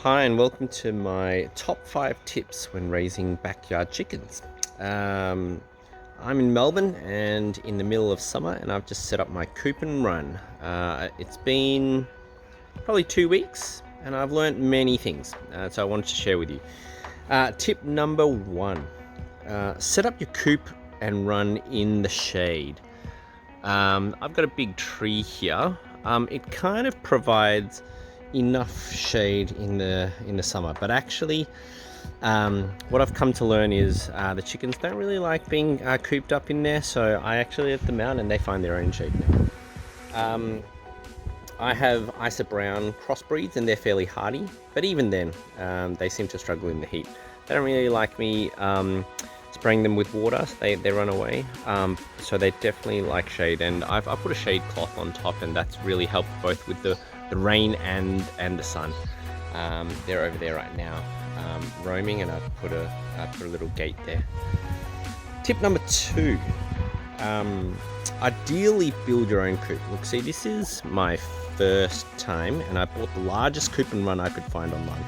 Hi and welcome to my top 5 tips when raising backyard chickens. I'm in Melbourne and in the middle of summer, and I've just set up my coop and run. It's been probably 2 weeks and I've learned many things, so I wanted to share with you. Tip number 1, set up your coop and run in the shade. I've got a big tree here. It kind of provides enough shade in the summer, but actually what I've come to learn is the chickens don't really like being cooped up in there, so I actually let them out and they find their own shade now. I have Isa Brown crossbreeds and they're fairly hardy, but even then they seem to struggle in the heat. They don't really like me spraying them with water, so they run away, so they definitely like shade, and I've put a shade cloth on top, and that's really helped both with the rain and the sun. They're over there right now roaming, and I've put a little gate there. Tip number 2, ideally build your own coop. Look, see, this is my first time and I bought the largest coop and run I could find online.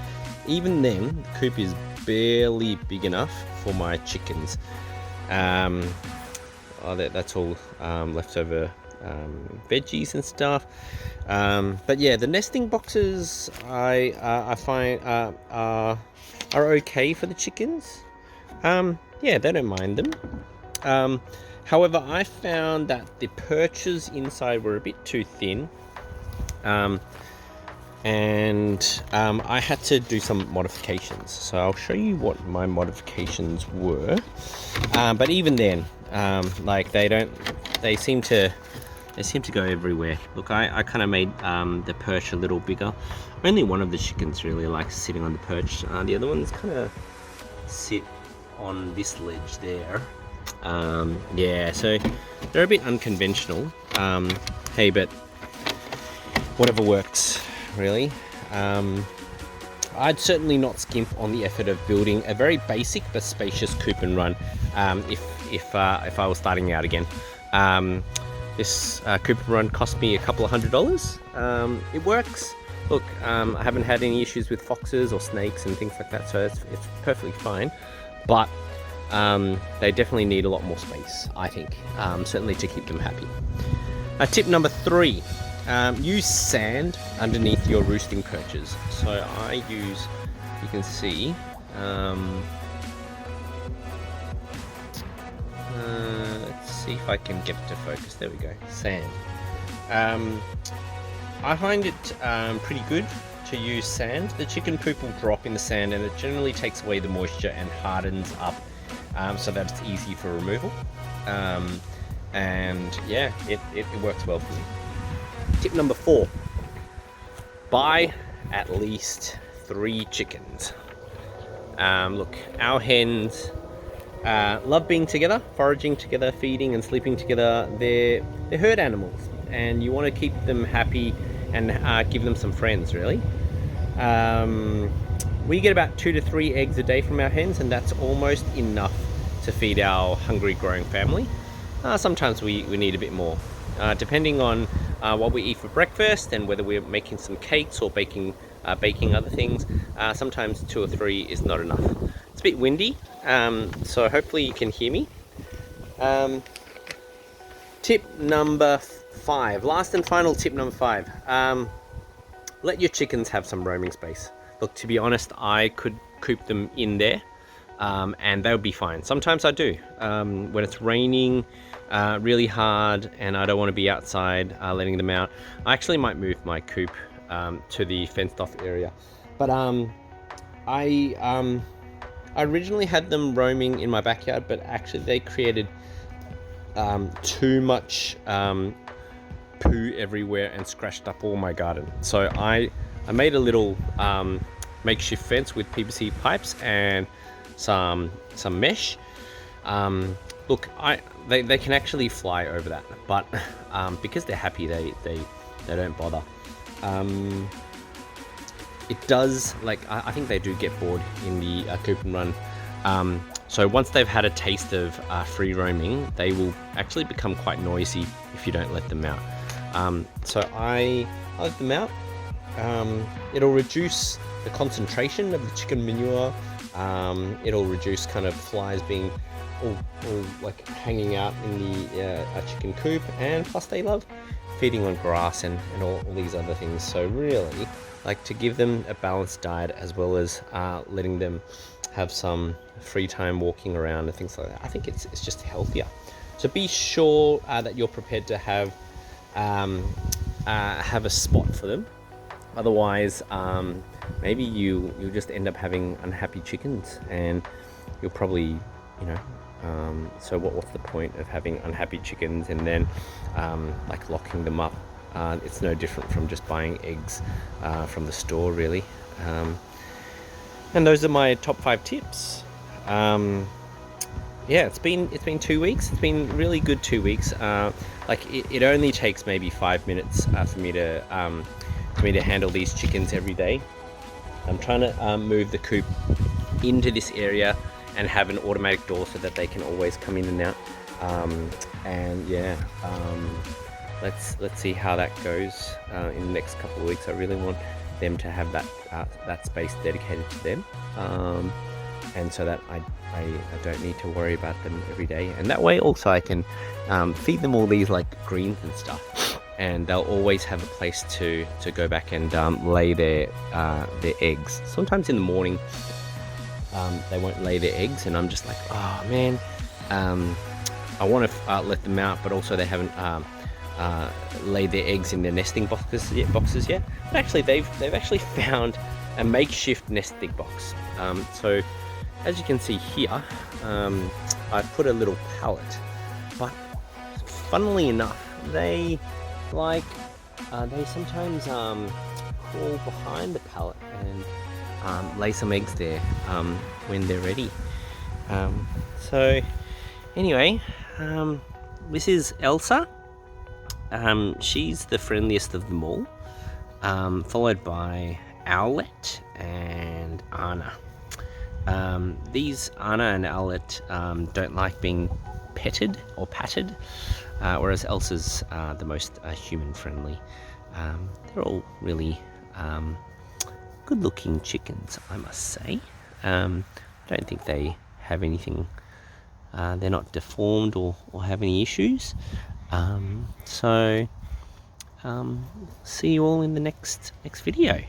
Even then, the coop is barely big enough for my chickens. That's all leftover veggies and stuff. But yeah, the nesting boxes I find are okay for the chickens. Yeah, they don't mind them. However, I found that the perches inside were a bit too thin. And I had to do some modifications, so I'll show you what my modifications were. But even then, like they seem to go everywhere. Look, I kind of made the perch a little bigger. Only one of the chickens really likes sitting on the perch. The other ones kind of sit on this ledge there. Yeah, so they're a bit unconventional. Hey, but whatever works, really. I'd certainly not skimp on the effort of building a very basic but spacious coop and run if I was starting out again. This coop and run cost me a couple of $100. It works. Look, I haven't had any issues with foxes or snakes and things like that, so it's perfectly fine. But they definitely need a lot more space, I think, certainly to keep them happy. Tip number 3. Use sand underneath your roosting perches. So I use, you can see, let's see if I can get it to focus. There we go, sand. I find it pretty good to use sand. The chicken poop will drop in the sand, and it generally takes away the moisture and hardens up so that it's easy for removal. And yeah, it works well for me. Tip number 4, buy at least 3 chickens. Look, our hens love being together, foraging together, feeding and sleeping together. They're herd animals, and you want to keep them happy and give them some friends, really. We get about 2 to 3 eggs a day from our hens, and that's almost enough to feed our hungry growing family. Sometimes we need a bit more, depending on what we eat for breakfast and whether we're making some cakes or baking other things. Sometimes 2 or 3 is not enough. It's a bit windy, so hopefully you can hear me. Tip number 5, last and final tip number 5. Let your chickens have some roaming space. Look, to be honest, I could coop them in there, and they would be fine. Sometimes I do. When it's raining really hard and I don't want to be outside letting them out, I actually might move my coop to the fenced off area. But I originally had them roaming in my backyard, but actually they created too much poo everywhere and scratched up all my garden. So I made a little makeshift fence with PVC pipes and some mesh. Look, they can actually fly over that, but because they're happy, they don't bother. It does, like, I think they do get bored in the coop and run. So once they've had a taste of free roaming, they will actually become quite noisy if you don't let them out. So I let them out, it'll reduce the concentration of the chicken manure. It'll reduce kind of flies being all like hanging out in the chicken coop, and plus they love feeding on grass and all these other things. So really, like, to give them a balanced diet as well as letting them have some free time walking around and things like that, I think it's just healthier. So be sure that you're prepared to have a spot for them. Otherwise, maybe you'll just end up having unhappy chickens, and you'll probably, so what's the point of having unhappy chickens and then like locking them up? It's no different from just buying eggs from the store, really. And those are my top 5 tips. Yeah, it's been 2 weeks. It's been really good 2 weeks. Like it only takes maybe 5 minutes for me to handle these chickens every day. I'm trying to move the coop into this area and have an automatic door so that they can always come in and out. And yeah, let's see how that goes in the next couple of weeks. I really want them to have that space dedicated to them, and so that I don't need to worry about them every day. And that way also I can feed them all these like greens and stuff, and they'll always have a place to go back and lay their eggs. Sometimes in the morning they won't lay their eggs, and I'm just like, oh man, I want to let them out, but also they haven't laid their eggs in their nesting boxes yet. But actually they've actually found a makeshift nesting box. So as you can see here, I've put a little pallet, but funnily enough, they sometimes crawl behind the pallet and lay some eggs there when they're ready. So anyway, this is Elsa. She's the friendliest of them all, followed by Owlet and Anna. These Anna and Owlet don't like being petted or patted, whereas Elsa's the most human friendly. They're all really good looking chickens, I must say. I don't think they have anything, they're not deformed or have any issues. So see you all in the next video.